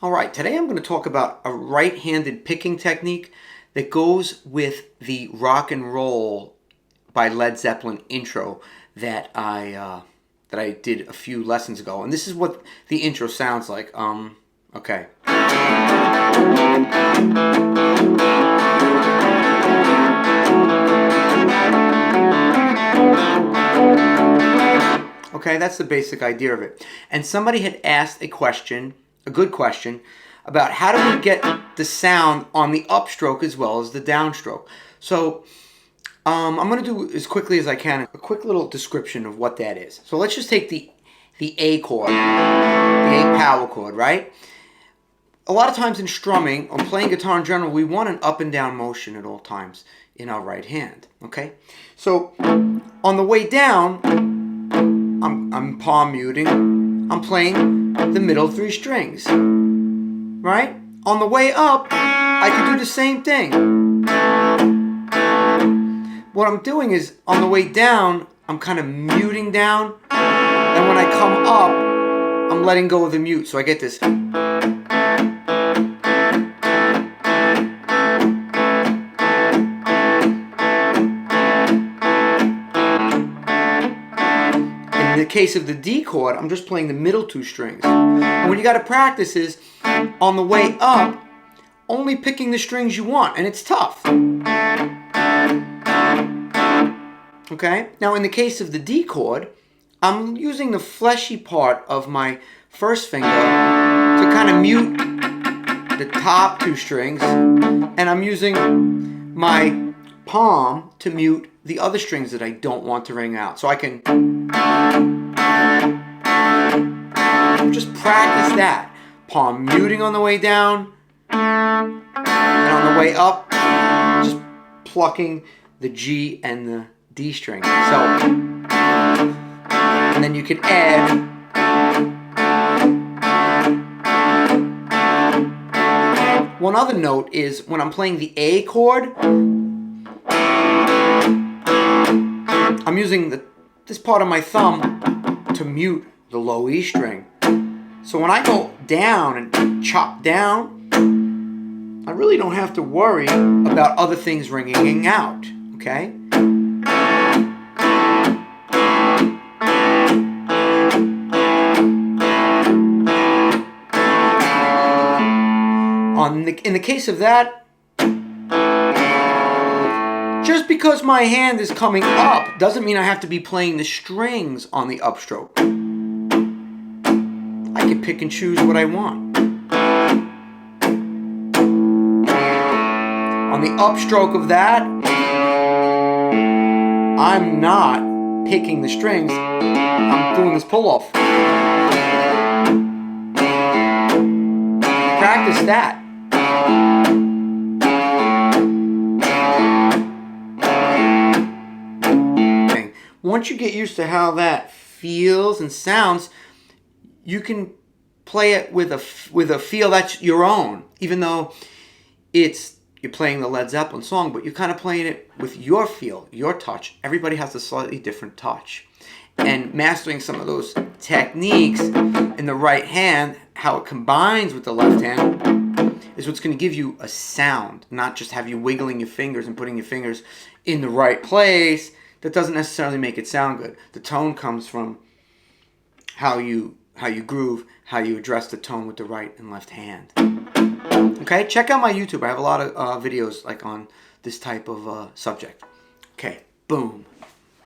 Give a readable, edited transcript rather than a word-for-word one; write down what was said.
All right, today I'm going to talk about a right-handed picking technique that goes with the rock and roll by Led Zeppelin intro that I did a few lessons ago. And this is what the intro sounds like. Okay. Okay, that's the basic idea of it. And somebody had asked a question, a good question, about how do we get the sound on the upstroke as well as the downstroke. So I'm going to do as quickly as I can a quick little description of what that is. So let's just take the A chord, the A power chord, right? A lot of times in strumming or playing guitar in general, we want an up and down motion at all times in our right hand. Okay, so on the way down, I'm palm muting. I'm playing the middle three strings, right? On the way up, I can do the same thing. What I'm doing is, on the way down, I'm kind of muting down, and when I come up, I'm letting go of the mute, so I get this. In the case of the D chord, I'm just playing the middle two strings. And what you got to practice is, on the way up, only picking the strings you want, and it's tough. Okay? Now in the case of the D chord, I'm using the fleshy part of my first finger to kind of mute the top two strings, and I'm using my palm to mute the other strings that I don't want to ring out. So I can just practice that. Palm muting on the way down, and on the way up, just plucking the G and the D string. So, and then you can add one other note is when I'm playing the A chord, I'm using this part of my thumb to mute the low E string. So when I go down and chop down, I really don't have to worry about other things ringing out, okay? In the case of that, just because my hand is coming up doesn't mean I have to be playing the strings on the upstroke. I can pick and choose what I want. On the upstroke of that, I'm not picking the strings, I'm doing this pull-off. Practice that. Once you get used to how that feels and sounds, you can play it with a feel that's your own, even though you're playing the Led Zeppelin song, but you're kind of playing it with your feel, your touch. Everybody has a slightly different touch. And mastering some of those techniques in the right hand, how it combines with the left hand, is what's going to give you a sound, not just have you wiggling your fingers and putting your fingers in the right place. That doesn't necessarily make it sound good. The tone comes from how you groove, how you address the tone with the right and left hand. Okay, check out my YouTube. I have a lot of videos like on this type of subject. Okay, boom.